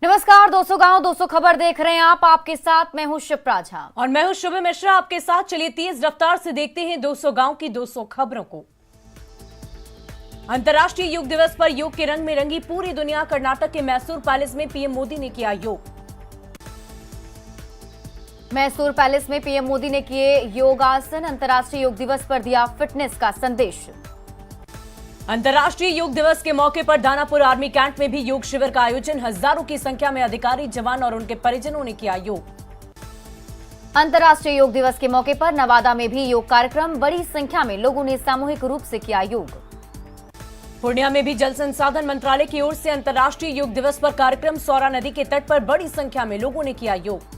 नमस्कार दोस्तों, गांव 200 खबर देख रहे हैं आप। आपके साथ मैं हूं शिप्रा झा और मैं हूं शुभ मिश्रा आपके साथ। चलिए तेज रफ्तार से देखते हैं 200 गांव की 200 खबरों को। अंतर्राष्ट्रीय योग दिवस पर योग के रंग में रंगी पूरी दुनिया। कर्नाटक के मैसूर पैलेस में पीएम मोदी ने किया योग। मैसूर पैलेस में पीएम मोदी ने किए योगासन। अंतर्राष्ट्रीय योग दिवस पर दिया फिटनेस का संदेश। अंतर्राष्ट्रीय योग दिवस के मौके पर दानापुर आर्मी कैंप में भी योग शिविर का आयोजन। हजारों की संख्या में अधिकारी, जवान और उनके परिजनों ने किया योग। अंतर्राष्ट्रीय योग दिवस के मौके पर नवादा में भी योग कार्यक्रम। बड़ी संख्या में लोगों ने सामूहिक रूप से किया योग। पूर्णिया में भी जल संसाधन मंत्रालय की ओर से अंतर्राष्ट्रीय योग दिवस पर कार्यक्रम। सौरा नदी के तट पर बड़ी संख्या में लोगों ने किया योग।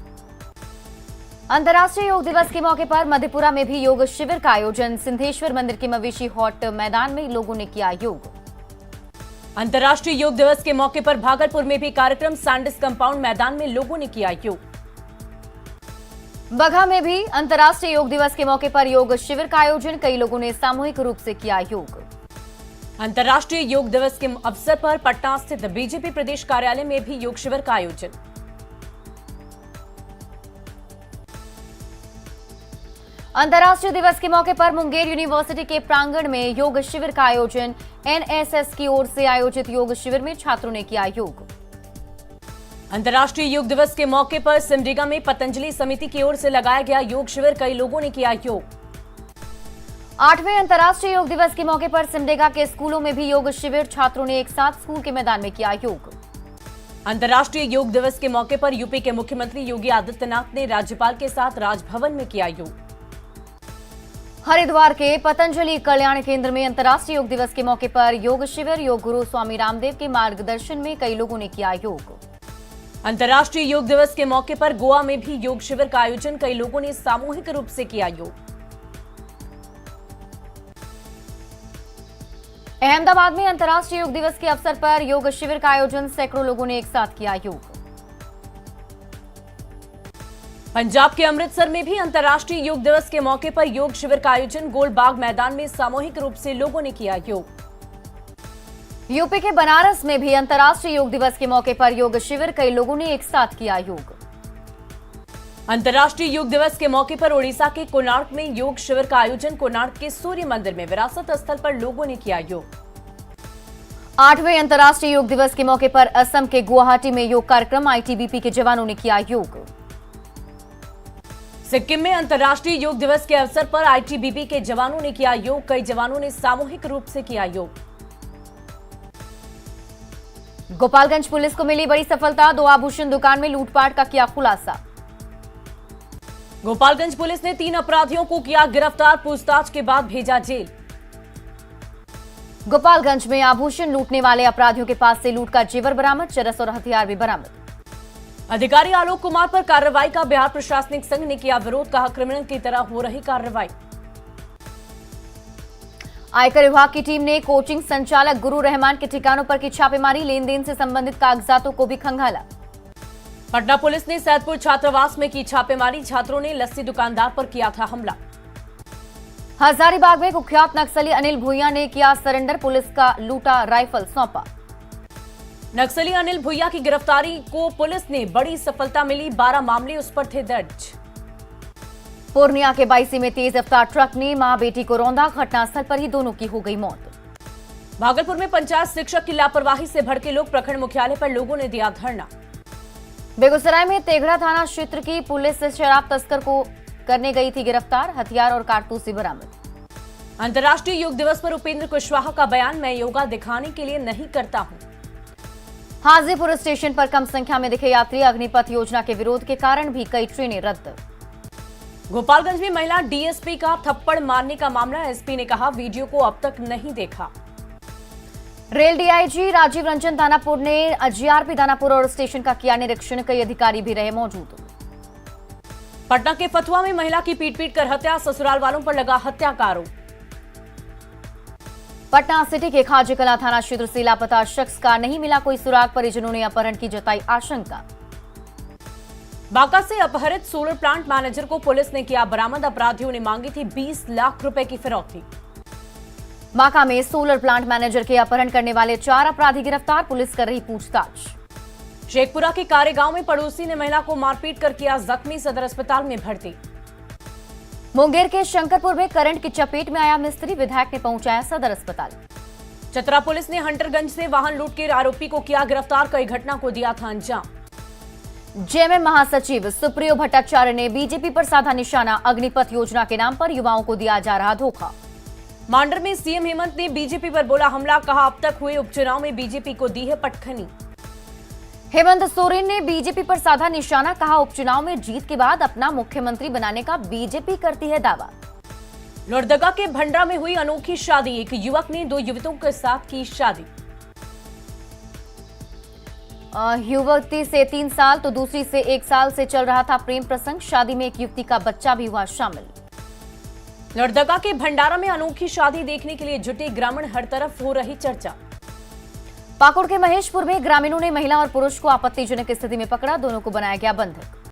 अंतर्राष्ट्रीय योग दिवस के मौके पर मधेपुरा में भी योग शिविर का आयोजन। सिद्धेश्वर मंदिर के मवेशी हॉट मैदान में लोगों ने किया योग। अंतर्राष्ट्रीय योग दिवस के मौके पर भागलपुर में भी कार्यक्रम। सैंडिस कंपाउंड मैदान में लोगों ने किया योग। बगहा में भी अंतर्राष्ट्रीय योग दिवस के मौके पर योग शिविर का आयोजन। कई लोगों ने सामूहिक रूप से किया योग। अंतर्राष्ट्रीय योग दिवस के अवसर पर पटना स्थित बीजेपी प्रदेश कार्यालय में भी योग शिविर का आयोजन। अंतर्राष्ट्रीय दिवस के मौके पर मुंगेर यूनिवर्सिटी के प्रांगण में योग शिविर का आयोजन। एनएसएस की ओर से आयोजित योग शिविर में छात्रों ने किया योग। अंतर्राष्ट्रीय योग दिवस के मौके पर सिमडेगा में पतंजलि समिति की ओर से लगाया गया योग शिविर। कई लोगों ने किया योग। 8वें अंतर्राष्ट्रीय योग दिवस के मौके पर सिमडेगा के स्कूलों में भी योग शिविर। छात्रों ने एक साथ स्कूल के मैदान में किया योग। अंतर्राष्ट्रीय योग दिवस के मौके पर यूपी के मुख्यमंत्री योगी आदित्यनाथ ने राज्यपाल के साथ राजभवन में किया योग। हरिद्वार के पतंजलि कल्याण केंद्र में अंतर्राष्ट्रीय योग दिवस के मौके पर योग शिविर। योग गुरु स्वामी रामदेव के मार्गदर्शन में कई लोगों ने किया योग। अंतर्राष्ट्रीय योग दिवस के मौके पर गोवा में भी योग शिविर का आयोजन। कई लोगों ने सामूहिक रूप से किया योग। अहमदाबाद में अंतर्राष्ट्रीय योग दिवस के अवसर पर योग शिविर का आयोजन। सैकड़ों लोगों ने एक साथ किया योग। पंजाब के अमृतसर में भी अंतर्राष्ट्रीय योग दिवस के मौके पर योग शिविर का आयोजन। गोलबाग मैदान में सामूहिक रूप से लोगों ने किया योग। यूपी के बनारस में भी अंतर्राष्ट्रीय योग दिवस के मौके पर योग शिविर। कई लोगों ने एक साथ किया योग। अंतर्राष्ट्रीय योग दिवस के मौके पर ओडिशा के कोणार्क में योग शिविर का आयोजन। कोणार्क के सूर्य मंदिर में विरासत स्थल पर लोगों ने किया योग। 8वें अंतर्राष्ट्रीय योग दिवस के मौके पर असम के गुवाहाटी में योग कार्यक्रम। आईटीबीपी के जवानों ने किया योग। सिक्किम में अंतर्राष्ट्रीय योग दिवस के अवसर पर आईटीबीपी के जवानों ने किया योग। कई जवानों ने सामूहिक रूप से किया योग। गोपालगंज पुलिस को मिली बड़ी सफलता। 2 आभूषण दुकान में लूटपाट का किया खुलासा। गोपालगंज पुलिस ने 3 अपराधियों को किया गिरफ्तार। पूछताछ के बाद भेजा जेल। गोपालगंज में आभूषण लूटने वाले अपराधियों के पास से लूट का जेवर बरामद। चरस और हथियार भी बरामद। अधिकारी आलोक कुमार पर कार्रवाई का बिहार प्रशासनिक संघ ने किया विरोध। कहा क्रिमिनल की तरह हो रही कार्रवाई। आयकर विभाग की टीम ने कोचिंग संचालक गुरु रहमान के ठिकानों पर की छापेमारी। लेन देन से संबंधित कागजातों को भी खंगाला। पटना पुलिस ने सैदपुर छात्रावास में की छापेमारी। छात्रों ने लस्सी दुकानदार पर किया था हमला। हजारीबाग में कुख्यात नक्सली अनिल भुइया ने किया सरेंडर। पुलिस का लूटा राइफल सौंपा। नक्सली अनिल भुइया की गिरफ्तारी को पुलिस ने बड़ी सफलता मिली। 12 मामले उस पर थे दर्ज। पूर्णिया के बाइसी में तेज रफ्तार ट्रक ने मां बेटी को रौंदा। घटनास्थल पर ही दोनों की हो गई मौत। भागलपुर में पंचायत शिक्षक की लापरवाही से भड़के लोग। प्रखंड मुख्यालय पर लोगों ने दिया धरना। बेगूसराय में तेघड़ा थाना क्षेत्र की पुलिस शराब तस्कर को करने गई थी गिरफ्तार। हथियार और कारतूस भी बरामद। अंतर्राष्ट्रीय योग दिवस पर उपेंद्र कुशवाहा का बयान। मैं योगा दिखाने के लिए नहीं करता हूं। हाजीपुर स्टेशन पर कम संख्या में दिखे यात्री। अग्निपथ योजना के विरोध के कारण भी कई ट्रेनें रद्द। गोपालगंज में महिला डीएसपी का थप्पड़ मारने का मामला। एसपी ने कहा वीडियो को अब तक नहीं देखा। रेल डीआईजी राजीव रंजन दानापुर ने जीआरपी दानापुर और स्टेशन का किया निरीक्षण। कई अधिकारी भी रहे मौजूद। पटना के फतुहा में महिला की पीट कर हत्या। ससुराल वालों पर लगा हत्या का आरोप। पटना सिटी के खाजीकला थाना क्षेत्र से लापता शख्स का नहीं मिला कोई सुराग। परिजनों ने अपहरण की जताई आशंका। बांका से अपहरित सोलर प्लांट मैनेजर को पुलिस ने किया बरामद। अपराधियों ने मांगी थी 20 लाख रुपए की फिरौती। बांका में सोलर प्लांट मैनेजर के अपहरण करने वाले 4 अपराधी गिरफ्तार। पुलिस कर रही पूछताछ। शेखपुरा के कारेगांव में पड़ोसी ने महिला को मारपीट कर किया जख्मी, सदर अस्पताल में भर्ती। मुंगेर के शंकरपुर में करंट की चपेट में आया मिस्त्री, विधायक ने पहुंचाया सदर अस्पताल। चतरा पुलिस ने हंटरगंज से वाहन लूट के आरोपी को किया गिरफ्तार, कई घटना को दिया था अंजाम। जेएमएम महासचिव सुप्रियो भट्टाचार्य ने बीजेपी पर साधा निशाना, अग्निपथ योजना के नाम पर युवाओं को दिया जा रहा धोखा। मांडर में सीएम हेमंत ने बीजेपी पर बोला हमला, कहा अब तक हुए उपचुनाव में बीजेपी को दी है पटखनी। हेमंत सोरेन ने बीजेपी पर साधा निशाना, कहा उपचुनाव में जीत के बाद अपना मुख्यमंत्री बनाने का बीजेपी करती है दावा। लोहरदगा के भंडरा में हुई अनोखी शादी, एक युवक ने 2 युवतियों के साथ की शादी। युवती से 3 साल तो दूसरी से 1 साल से चल रहा था प्रेम प्रसंग, शादी में एक युवती का बच्चा भी हुआ शामिल। लोहरदगा के भंडारा में अनोखी शादी देखने के लिए जुटे ग्रामीण, हर तरफ हो रही चर्चा। पाकुड़ के महेशपुर में ग्रामीणों ने महिला और पुरुष को आपत्तिजनक स्थिति में पकड़ा, दोनों को बनाया गया बंधक।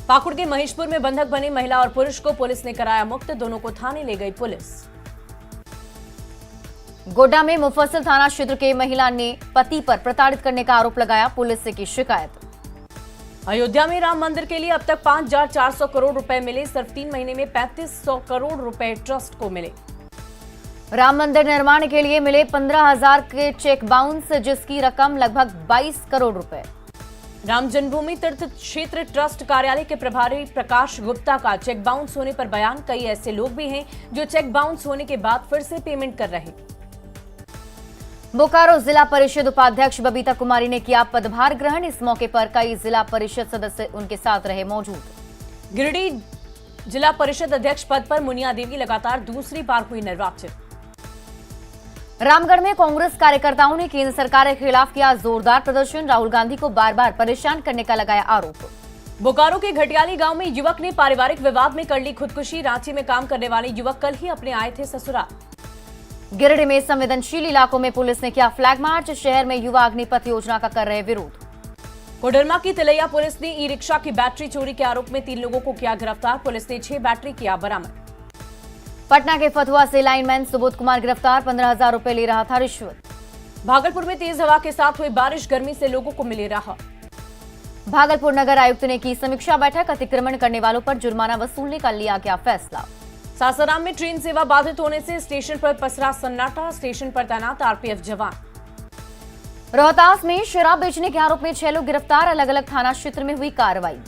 पाकुड़ के महेशपुर में बंधक बने महिला और पुरुष को पुलिस ने कराया मुक्त, दोनों को थाने ले गई पुलिस। गोड्डा में मुफस्सिल थाना क्षेत्र के महिला ने पति पर प्रताड़ित करने का आरोप लगाया, पुलिस से की शिकायत। अयोध्या में राम मंदिर के लिए अब तक 5,400 करोड़ रुपए मिले, सिर्फ 3 महीने में 3,500 करोड़ रुपए ट्रस्ट को मिले। राम मंदिर निर्माण के लिए मिले 15,000 के चेक बाउंस, जिसकी रकम लगभग 22 करोड़ रुपए। राम जन्मभूमि तीर्थ क्षेत्र ट्रस्ट कार्यालय के प्रभारी प्रकाश गुप्ता का चेक बाउंस होने पर बयान, कई ऐसे लोग भी हैं जो चेक बाउंस होने के बाद फिर से पेमेंट कर रहे। बोकारो जिला परिषद उपाध्यक्ष बबीता कुमारी ने किया पदभार ग्रहण, इस मौके पर कई जिला परिषद सदस्य उनके साथ रहे मौजूद। गिरिडीह जिला परिषद अध्यक्ष पद पर मुनिया देवी लगातार दूसरी बार हुई निर्वाचित। रामगढ़ में कांग्रेस कार्यकर्ताओं ने केंद्र सरकार के खिलाफ किया जोरदार प्रदर्शन, राहुल गांधी को बार बार परेशान करने का लगाया आरोप। बोकारो के घटियाली गांव में युवक ने पारिवारिक विवाद में कर ली खुदकुशी, रांची में काम करने वाले युवक कल ही अपने आए थे ससुराल। गिरिडीह में संवेदनशील इलाकों में पुलिस ने किया फ्लैग मार्च, शहर में युवा अग्निपथ योजना का कर रहे विरोध। कोडरमा की तिलैया पुलिस ने ई रिक्शा की बैटरी चोरी के आरोप में 3 लोगों को किया गिरफ्तार, पुलिस ने 6 बैटरी किया बरामद। पटना के फतुहा से लाइनमैन सुबोध कुमार गिरफ्तार, 15,000 रुपए ले रहा था रिश्वत। भागलपुर में तेज हवा के साथ हुई बारिश, गर्मी से लोगों को मिले राहत। भागलपुर नगर आयुक्त ने की समीक्षा बैठक, अतिक्रमण करने वालों पर जुर्माना वसूलने का लिया गया फैसला। सासाराम में ट्रेन सेवा बाधित होने से स्टेशन पर पसरा सन्नाटा, स्टेशन पर तैनात आरपीएफ जवान। रोहतास में शराब बेचने के आरोप में 6 लोग गिरफ्तार, अलग अलग थाना क्षेत्र में हुई कार्रवाई।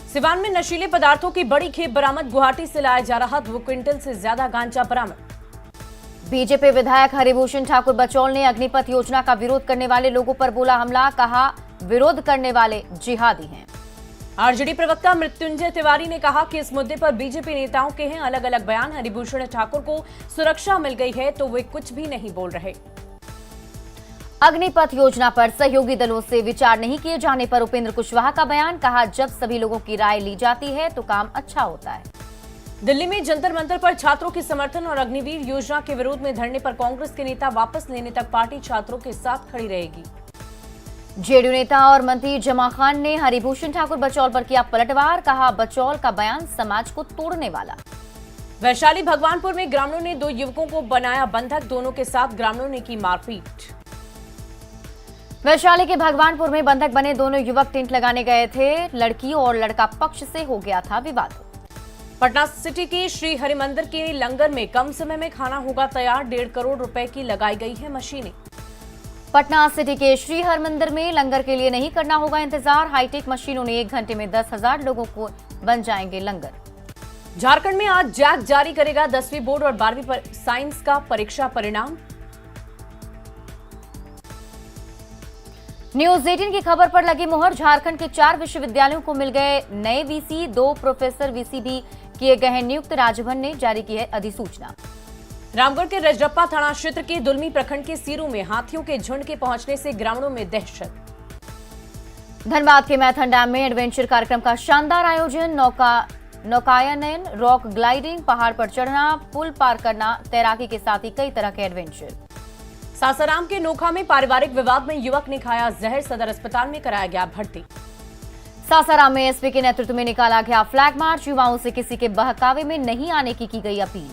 सिवान में नशीले पदार्थों की बड़ी खेप बरामद, गुवाहाटी से लाया जा रहा 2 क्विंटल से ज्यादा गांजा बरामद। बीजेपी विधायक हरिभूषण ठाकुर बचौल ने अग्निपथ योजना का विरोध करने वाले लोगों पर बोला हमला, कहा विरोध करने वाले जिहादी हैं। आरजेडी प्रवक्ता मृत्युंजय तिवारी ने कहा कि इस मुद्दे पर बीजेपी नेताओं के हैं अलग अलग बयान, हरिभूषण ठाकुर को सुरक्षा मिल गई है तो वे कुछ भी नहीं बोल रहे। अग्निपथ योजना पर सहयोगी दलों से विचार नहीं किए जाने पर उपेंद्र कुशवाहा का बयान, कहा जब सभी लोगों की राय ली जाती है तो काम अच्छा होता है। दिल्ली में जंतर मंतर पर छात्रों के समर्थन और अग्निवीर योजना के विरोध में धरने पर कांग्रेस के नेता वापस लेने तक पार्टी छात्रों के साथ खड़ी रहेगी। जेडीयू नेता और मंत्री जमा खान ने हरिभूषण ठाकुर बचौल पर किया पलटवार, कहा बचौल का बयान समाज को तोड़ने वाला। वैशाली भगवानपुर में ग्रामीणों ने 2 युवकों को बनाया बंधक, दोनों के साथ ग्रामीणों ने की मारपीट। वैशाली के भगवानपुर में बंधक बने दोनों युवक टेंट लगाने गए थे, लड़की और लड़का पक्ष से हो गया था विवाद। पटना सिटी के श्री हरिमंदिर के लंगर में कम समय में खाना होगा तैयार, 1.5 करोड़ रुपए की लगाई गई है मशीनें। पटना सिटी के श्री हरमंदिर में लंगर के लिए नहीं करना होगा इंतजार, हाईटेक मशीनों ने 1 घंटे में 10,000 लोगों को बन जाएंगे लंगर। झारखंड में आज जैक जारी करेगा 10वीं बोर्ड और 12वीं साइंस का परीक्षा परिणाम। न्यूज 18 की खबर पर लगी मुहर, झारखंड के 4 विश्वविद्यालयों को मिल गए नए वीसी, 2 प्रोफेसर वीसी भी किए गए हैं नियुक्त, राजभवन ने जारी की है अधिसूचना। रामगढ़ के रजरप्पा थाना क्षेत्र के दुलमी प्रखंड के सीरू में हाथियों के झुंड के पहुंचने से ग्रामीणों में दहशत। धनबाद के मैथन डैम में एडवेंचर कार्यक्रम का शानदार आयोजन, नौकायन, रॉक ग्लाइडिंग, पहाड़ पर चढ़ना, पुल पार करना, तैराकी के साथ ही कई तरह के एडवेंचर। सासाराम के नोखा में पारिवारिक विवाद में युवक ने खाया जहर, सदर अस्पताल में कराया गया भर्ती। सासाराम में एसपी के नेतृत्व में निकाला गया फ्लैग मार्च, युवाओं से किसी के बहकावे में नहीं आने की गई अपील।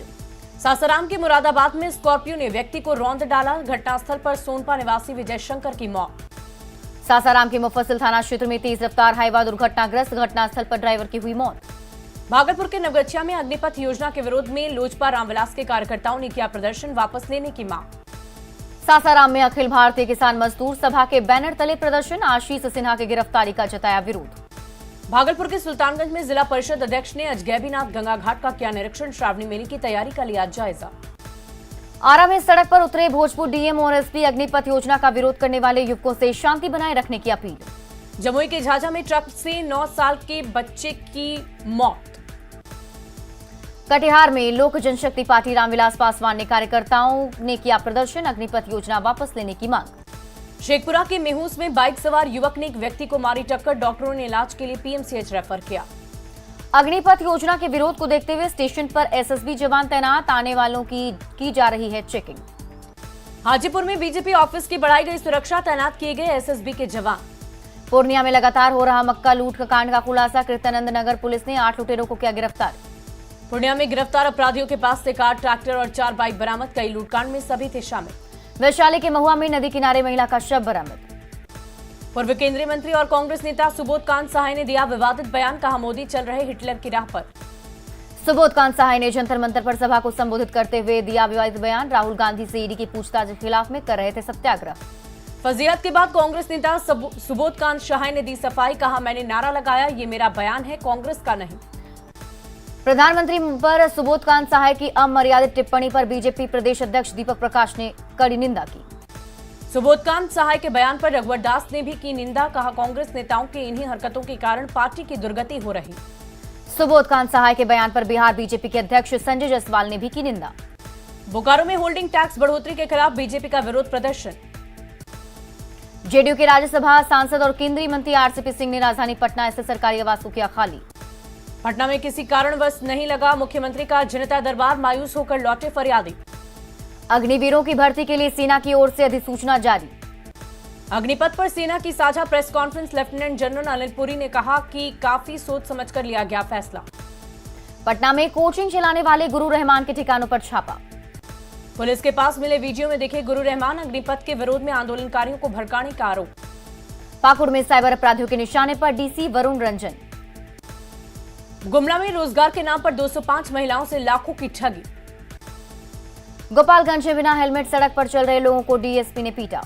सासाराम के मुरादाबाद में स्कॉर्पियो ने व्यक्ति को रौंद डाला, घटनास्थल पर सोनपा निवासी विजय शंकर की मौत। सासाराम के मुफस्सिल थाना क्षेत्र में तेज रफ्तार हाईवा दुर्घटनाग्रस्त, घटनास्थल पर ड्राइवर की हुई मौत। भागलपुर के नवगछिया में अग्निपथ योजना के विरोध में लोजपा रामविलास के कार्यकर्ताओं ने किया प्रदर्शन, वापस लेने की मांग। सासाराम में अखिल भारतीय किसान मजदूर सभा के बैनर तले प्रदर्शन, आशीष सिन्हा की गिरफ्तारी का जताया विरोध। भागलपुर के सुल्तानगंज में जिला परिषद अध्यक्ष ने अजगैबीनाथ गंगा घाट का किया निरीक्षण, श्रावणी मेले की तैयारी का लिया जायजा। आरा में सड़क पर उतरे भोजपुर डीएम और एसपी, अग्निपथ योजना का विरोध करने वाले युवकों से शांति बनाए रखने की अपील। जमुई के झाझा में ट्रक से 9 साल के बच्चे की मौत। कटिहार में लोक जनशक्ति पार्टी रामविलास पासवान ने कार्यकर्ताओं ने किया प्रदर्शन, अग्निपथ योजना वापस लेने की मांग। शेखपुरा के मेहूस में बाइक सवार युवक ने एक व्यक्ति को मारी टक्कर, डॉक्टरों ने इलाज के लिए पीएमसीएच रेफर किया। अग्निपथ योजना के विरोध को देखते हुए स्टेशन पर एसएसबी जवान तैनात, आने वालों की जा रही है चेकिंग। हाजीपुर में बीजेपी ऑफिस की बढ़ाई गई सुरक्षा, तैनात किए गए एसएसबी के जवान। पूर्णिया में लगातार हो रहा मक्का लूट का कांड का खुलासा, कृत्यानंद नगर पुलिस ने 8 लुटेरों को किया गिरफ्तार। पूर्णिया में गिरफ्तार अपराधियों के पास से कार, ट्रैक्टर और 4 बाइक बरामद, कई लूटकांड में सभी थे शामिल। वैशाली के महुआ में नदी किनारे महिला का शव बरामद। पूर्व केंद्रीय मंत्री और कांग्रेस नेता सुबोध कांत सहाय ने दिया विवादित बयान, कहा मोदी चल रहे हिटलर की राह पर। सुबोध कांत सहाय ने जंतर मंतर पर सभा को संबोधित करते हुए दिया विवादित बयान, राहुल गांधी से ईडी की पूछताछ के खिलाफ में कर रहे थे सत्याग्रह। फजीहत के बाद कांग्रेस नेता सुबोध कांत सहाय ने दी सफाई, कहा मैंने नारा लगाया, ये मेरा बयान है, कांग्रेस का नहीं। प्रधानमंत्री पर सुबोध कांत सहाय की अमर्यादित टिप्पणी पर बीजेपी प्रदेश अध्यक्ष दीपक प्रकाश ने कड़ी निंदा की। सुबोध कांत सहाय के बयान पर रघुवर दास ने भी की निंदा, कहा कांग्रेस नेताओं की इन्हीं हरकतों के कारण पार्टी की दुर्गति हो रही। सुबोध कांत सहाय के बयान पर बिहार बीजेपी के अध्यक्ष संजय जायसवाल ने भी की निंदा। बोकारो में होल्डिंग टैक्स बढ़ोतरी के खिलाफ बीजेपी का विरोध प्रदर्शन। जेडीयू के राज्यसभा सांसद और केंद्रीय मंत्री आरसीपी सिंह ने राजधानी पटना स्थित सरकारी आवास को किया खाली। पटना में किसी कारणवश नहीं लगा मुख्यमंत्री का जनता दरबार, मायूस होकर लौटे फरियादी। अग्निवीरों की भर्ती के लिए सेना की ओर से अधिसूचना जारी। अग्निपथ पर सेना की साझा press conference, lieutenant general Anil Puri ने कहा कि काफी सोच समझकर लिया गया फैसला। पटना में कोचिंग चलाने वाले गुरु रहमान के ठिकानों पर छापा। पुलिस के पास मिले वीडियो में दिखे गुरु रहमान, अग्निपथ के विरोध में आंदोलनकारियों को भड़काने का आरोप। पाकुड़ में साइबर अपराधियों के निशाने पर डीसी वरुण रंजन। गुमला में रोजगार के नाम पर 205 महिलाओं से लाखों की ठगी। गोपालगंज में बिना हेलमेट सड़क पर चल रहे लोगों को डीएसपी ने पीटा।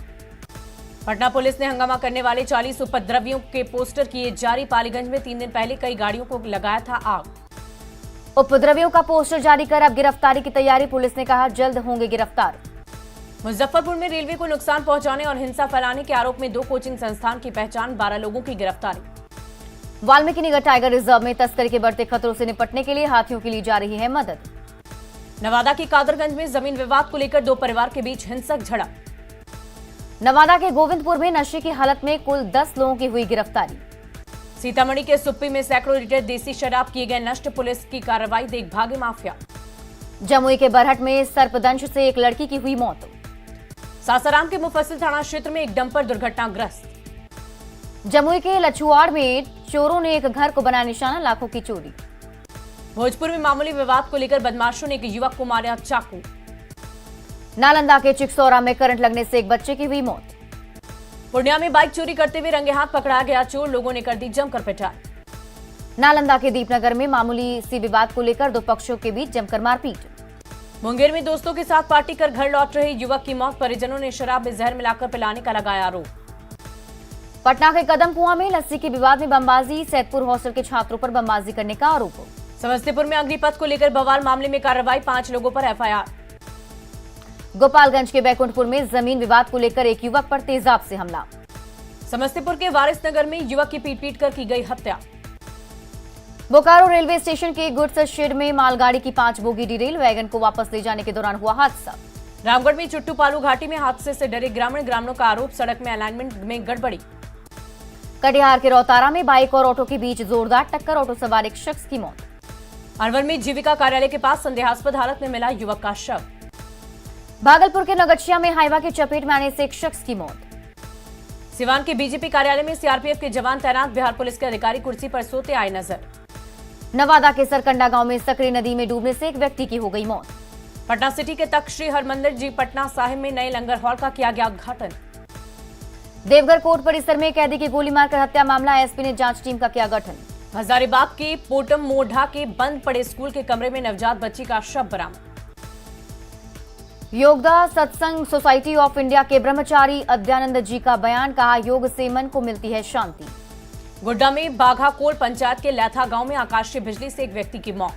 पटना पुलिस ने हंगामा करने वाले 40 उपद्रवियों के पोस्टर किए जारी, पालीगंज में 3 दिन पहले कई गाड़ियों को लगाया था आग। उपद्रवियों का पोस्टर जारी कर अब गिरफ्तारी की तैयारी, पुलिस ने कहा जल्द होंगे गिरफ्तार। मुजफ्फरपुर में रेलवे को नुकसान पहुंचाने और हिंसा फैलाने के आरोप में 2 कोचिंग संस्थान की पहचान, 12 लोगों की गिरफ्तारी। वाल्मीकिनगर टाइगर रिजर्व में तस्करी के बढ़ते खतरों से निपटने के लिए हाथियों की ली जा रही है मदद। नवादा की कादरगंज में जमीन विवाद को लेकर 2 परिवार के बीच हिंसक झड़प। नवादा के गोविंदपुर में नशे की हालत में कुल 10 लोगों की हुई गिरफ्तारी। सीतामढ़ी के सुप्पी में सैकड़ों लीटर देसी शराब किए गए नष्ट, पुलिस की कार्रवाई देख भागे माफिया। जमुई के बरहट में सर्पदंश से एक लड़की की हुई मौत। सासाराम के मुफस्सिल थाना क्षेत्र में एक डंपर दुर्घटनाग्रस्त। जमुई के लछुआड़ में चोरों ने एक घर को बनाया निशाना, लाखों की चोरी। भोजपुर में मामूली विवाद को लेकर बदमाशों ने एक युवक को मारा चाकू। नालंदा के चिकसौरा में करंट लगने से एक बच्चे की हुई मौत। पूर्णिया में बाइक चोरी करते हुए रंगे हाथ पकड़ा गया चोर, लोगों ने कर दी जमकर पिटाई। नालंदा के दीपनगर में मामूली सी विवाद को लेकर 2 पक्षों के बीच जमकर मारपीट। मुंगेर में दोस्तों के साथ पार्टी कर घर लौट रहे युवक की मौत, परिजनों ने शराब में जहर मिलाकर पिलाने का लगाया आरोप। पटना के कदम कुआं में लस्सी के विवाद में बमबाजी, सैदपुर हॉस्टल के छात्रों पर बमबाजी करने का आरोप। समस्तीपुर में अग्निपथ को लेकर बवाल, मामले में कार्रवाई, 5 लोगों पर एफआईआर। गोपालगंज के बैकुंठपुर में जमीन विवाद को लेकर एक युवक पर तेजाब से हमला। समस्तीपुर के वारिसनगर में युवक की पीट कर की गई हत्या। बोकारो रेलवे स्टेशन के गुड्स शेड में मालगाड़ी की 5 बोगी डिरेल, वैगन को वापस ले जाने के दौरान हुआ हादसा। रामगढ़ में चुट्टू पालू घाटी में हादसे से डरे ग्रामीणों का आरोप, सड़क में अलाइनमेंट में गड़बड़ी। कटिहार के रौतारा में बाइक और ऑटो के बीच जोरदार टक्कर, ऑटो सवार एक शख्स की मौत। अलवर में जीविका कार्यालय के पास संदेहास्पद हालत में मिला युवक का शव। भागलपुर के नवगछिया में हाईवा की चपेट में आने से एक शख्स की मौत। सिवान के बीजेपी कार्यालय में सीआरपीएफ के जवान तैनात, बिहार पुलिस के अधिकारी कुर्सी पर सोते आए नजर। नवादा के सरकंडा गांव में सकरी नदी में डूबने से एक व्यक्ति की हो गई मौत। पटना सिटी के तख्त श्री हरमंदिर जी पटना साहिब में नए लंगर हॉल का किया गया उद्घाटन। देवघर कोर्ट परिसर में कैदी की गोली मारकर हत्या मामला, एसपी ने जांच टीम का किया गठन। हजारीबाग के पोटम मोढ़ा के बंद पड़े स्कूल के कमरे में नवजात बच्ची का शव बरामद। योगदा सत्संग सोसाइटी ऑफ इंडिया के ब्रह्मचारी अद्यानंद जी का बयान, कहा योग से मन को मिलती है शांति। गोड्डा में बाघाकोल पंचायत के लैथा गांव में आकाशीय बिजली से एक व्यक्ति की मौत।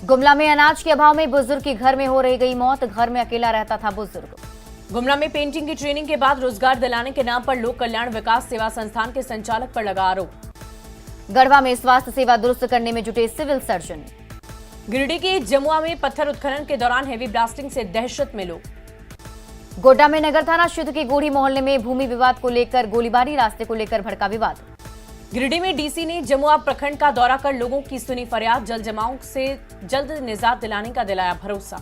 गुमला में अनाज के अभाव में बुजुर्ग की घर में हो रही गई मौत, घर में अकेला रहता था बुजुर्ग। गुमला में पेंटिंग की ट्रेनिंग के बाद रोजगार दिलाने के नाम पर लोक कल्याण विकास सेवा संस्थान के संचालक पर लगा आरोप। गढ़वा में स्वास्थ्य सेवा दुरुस्त करने में जुटे सिविल सर्जन। गिरिडीह के जमुआ में पत्थर उत्खनन के दौरान हेवी ब्लास्टिंग से दहशत में लोग। गोड्डा में नगर थाना क्षेत्र के गोढ़ी मोहल्ले में भूमि विवाद को लेकर गोलीबारी, रास्ते को लेकर भड़का विवाद। गिरिडीह में डीसी ने जमुआ प्रखंड का दौरा कर लोगों की सुनी फरियाद, जल जमाव से जल्द निजात दिलाने का दिलाया भरोसा।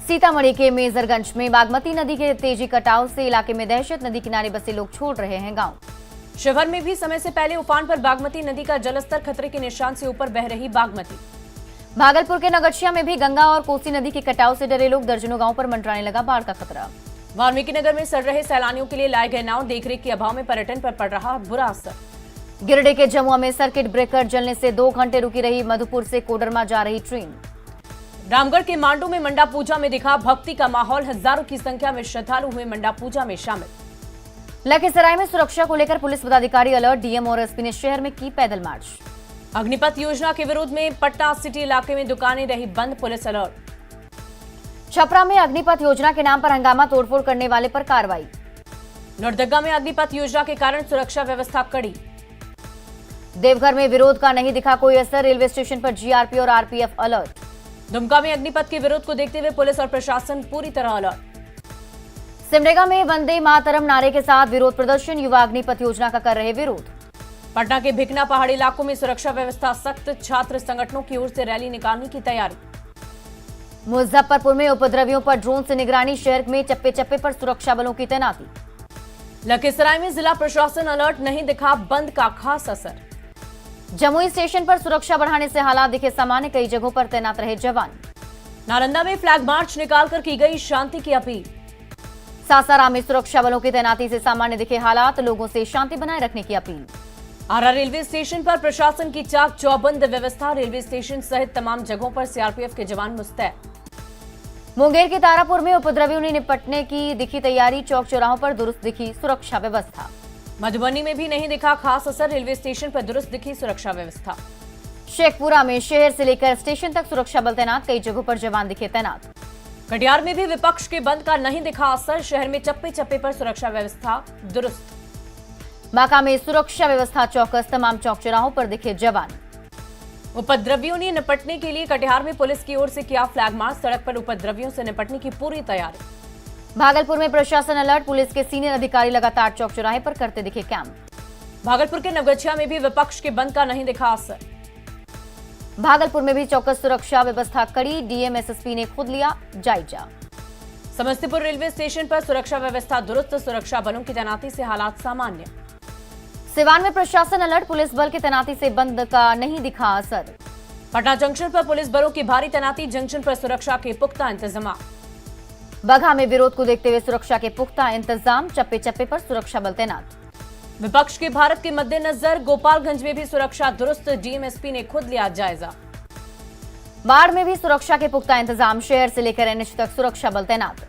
सीतामढ़ी के मेजरगंज में बागमती नदी के तेजी कटाव से इलाके में दहशत, नदी किनारे बसे लोग छोड़ रहे हैं गांव। शिवहर में भी समय से पहले उफान पर बागमती नदी का जलस्तर खतरे के निशान से ऊपर बह रही बागमती। भागलपुर के नगरछिया में भी गंगा और कोसी नदी के कटाव से डरे लोग, दर्जनों गांव पर मंडराने लगा बाढ़ का खतरा। वाल्मीकिनगर में सड़ रहे सैलानियों के लिए लाए गए नाव, देखरेख के अभाव में पर्यटन पर पड़ रहा बुरा असर। गिरिडीह के जमुआ में सर्किट ब्रेकर जलने से 2 घंटे रुकी रही मधुपुर से कोडरमा जा रही ट्रेन। रामगढ़ के मांडू में मंडा पूजा में दिखा भक्ति का माहौल, हजारों की संख्या में श्रद्धालु हुए मंडा पूजा में शामिल। लखीसराय में सुरक्षा को लेकर पुलिस पदाधिकारी अलर्ट, डीएम और एसपी ने शहर में की पैदल मार्च। अग्निपथ योजना के विरोध में पटना सिटी इलाके में दुकानें रही बंद, पुलिस अलर्ट। छपरा में अग्निपथ योजना के नाम पर हंगामा, तोड़फोड़ करने वाले पर कार्रवाई। लोहरदगा में अग्निपथ योजना के कारण सुरक्षा व्यवस्था कड़ी। देवघर में विरोध का नहीं दिखा कोई असर, रेलवे स्टेशन पर जीआरपी और आरपीएफ अलर्ट। दुमका में अग्निपथ के विरोध को देखते हुए पुलिस और प्रशासन पूरी तरह अलर्ट। सिमडेगा में वंदे मातरम नारे के साथ विरोध प्रदर्शन, युवा अग्निपथ योजना का कर रहे विरोध। पटना के भिकना पहाड़ी इलाकों में सुरक्षा व्यवस्था सख्त, छात्र संगठनों की ओर से रैली निकालने की तैयारी। मुजफ्फरपुर में उपद्रवियों पर ड्रोन से निगरानी, शहर में चप्पे चप्पे पर सुरक्षा बलों की तैनाती। लखीसराय में जिला प्रशासन अलर्ट, नहीं दिखा बंद का खास असर। जमुई स्टेशन पर सुरक्षा बढ़ाने से हालात दिखे सामान्य, कई जगहों पर तैनात रहे जवान। नालंदा में फ्लैग मार्च निकालकर की गई शांति की अपील। सासाराम में सुरक्षा बलों की तैनाती से सामान्य दिखे हालात, लोगों से शांति बनाए रखने की अपील। आरा रेलवे स्टेशन पर प्रशासन की चाक चौबंद व्यवस्था, रेलवे स्टेशन सहित तमाम जगहों पर सीआरपीएफ के जवान मुस्तैद। मुंगेर के तारापुर में उपद्रवियों ने निपटने की दिखी तैयारी, चौक चौराहों पर दुरुस्त दिखी सुरक्षा व्यवस्था। मधुबनी में भी नहीं दिखा खास असर, रेलवे स्टेशन पर दुरुस्त दिखी सुरक्षा व्यवस्था। शेखपुरा में शहर से लेकर स्टेशन तक सुरक्षा बल तैनात, कई जगहों पर जवान दिखे तैनात। कटिहार में भी विपक्ष के बंद का नहीं दिखा असर, शहर में चप्पे चप्पे पर सुरक्षा व्यवस्था दुरुस्त। बांका में सुरक्षा व्यवस्था चौकस, तमाम चौक चौराहों पर दिखे जवान। उपद्रवियों ने निपटने के लिए कटिहार में पुलिस की ओर से किया फ्लैग मार्च, सड़क पर उपद्रवियों से निपटने की पूरी तैयारी। भागलपुर में प्रशासन अलर्ट, पुलिस के सीनियर अधिकारी लगातार चौक चौराहे पर करते दिखे कैंप। भागलपुर के नवगछिया में भी विपक्ष के बंद का नहीं दिखा असर। भागलपुर में भी चौकस सुरक्षा व्यवस्था कड़ी, डीएम एसएसपी ने खुद लिया जायजा। समस्तीपुर रेलवे स्टेशन पर सुरक्षा व्यवस्था दुरुस्त, सुरक्षा बलों की तैनाती से हालात सामान्य। सिवान में प्रशासन अलर्ट, पुलिस बल की तैनाती से बंद का नहीं दिखा असर। पटना जंक्शन पर पुलिस बलों की भारी तैनाती, जंक्शन पर सुरक्षा के पुख्ता इंतजाम। बगहा में विरोध को देखते हुए सुरक्षा के पुख्ता इंतजाम, चप्पे चप्पे पर सुरक्षा बल तैनात। विपक्ष के भारत के मद्देनजर गोपालगंज में भी सुरक्षा दुरुस्त, डीएमएसपी ने खुद लिया जायजा। बाढ़ में भी सुरक्षा के पुख्ता इंतजाम, शहर से लेकर एनएच तक सुरक्षा बल तैनात।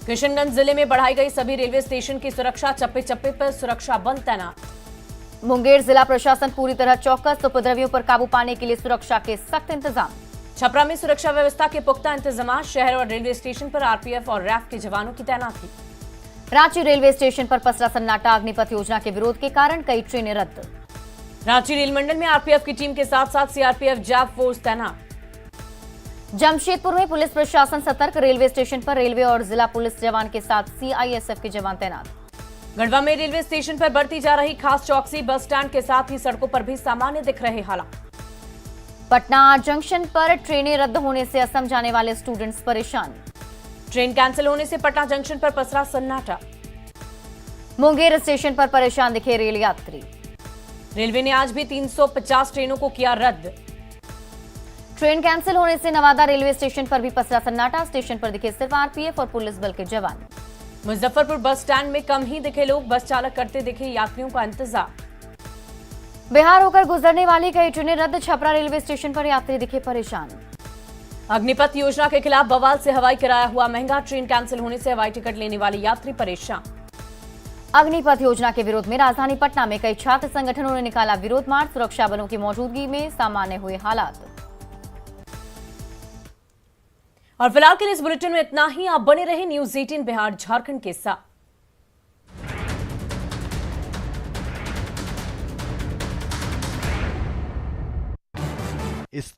किशनगंज जिले में बढ़ाई गई सभी रेलवे स्टेशन की सुरक्षा, चप्पे चप्पे पर सुरक्षा बल तैनात। मुंगेर जिला प्रशासन पूरी तरह चौकस, उपद्रवियों पर काबू पाने के लिए सुरक्षा के सख्त इंतजाम। छपरा में सुरक्षा व्यवस्था के पुख्ता इंतजाम, शहर और रेलवे स्टेशन पर आरपीएफ और रैफ के जवानों की तैनाती। रांची रेलवे स्टेशन पर पसरा सन्नाटा, अग्निपथ योजना के विरोध के कारण कई ट्रेनें रद्द। रांची रेल मंडल में आरपीएफ की टीम के साथ साथ सीआरपीएफ जैब फोर्स तैनात। जमशेदपुर में पुलिस प्रशासन सतर्क, रेलवे स्टेशन पर रेलवे और जिला पुलिस जवान के साथ सीआईएसएफ के जवान तैनात। गढ़वा में रेलवे स्टेशन पर बढ़ती जा रही खास चौकसी, बस स्टैंड के साथ ही सड़कों पर भी सामान्य दिख रहे हालात। पटना जंक्शन पर ट्रेनें रद्द होने से असम जाने वाले स्टूडेंट्स परेशान। ट्रेन कैंसिल होने से पटना जंक्शन पर पसरा सन्नाटा। मुंगेर स्टेशन पर परेशान दिखे रेल यात्री। रेलवे ने आज भी 350 ट्रेनों को किया रद्द। ट्रेन कैंसिल होने से नवादा रेलवे स्टेशन पर भी पसरा सन्नाटा, स्टेशन पर दिखे सिर्फ आरपीएफ और पुलिस बल के जवान। मुजफ्फरपुर बस स्टैंड में कम ही दिखे लोग, बस चालक करते दिखे यात्रियों का इंतजार। बिहार होकर गुजरने वाली कई ट्रेनें रद्द, छपरा रेलवे स्टेशन पर यात्री दिखे परेशान। अग्निपथ योजना के खिलाफ बवाल से हवाई किराया हुआ महंगा, ट्रेन कैंसिल होने से हवाई टिकट लेने वाले यात्री परेशान। अग्निपथ योजना के विरोध में राजधानी पटना में कई छात्र संगठनों ने निकाला विरोध मार्च, सुरक्षा बलों की मौजूदगी में सामान्य हुए हालात। और फिलहाल के लिए इस बुलेटिन में इतना ही। आप बने रहे न्यूज 18 बिहार झारखंड के साथ। इस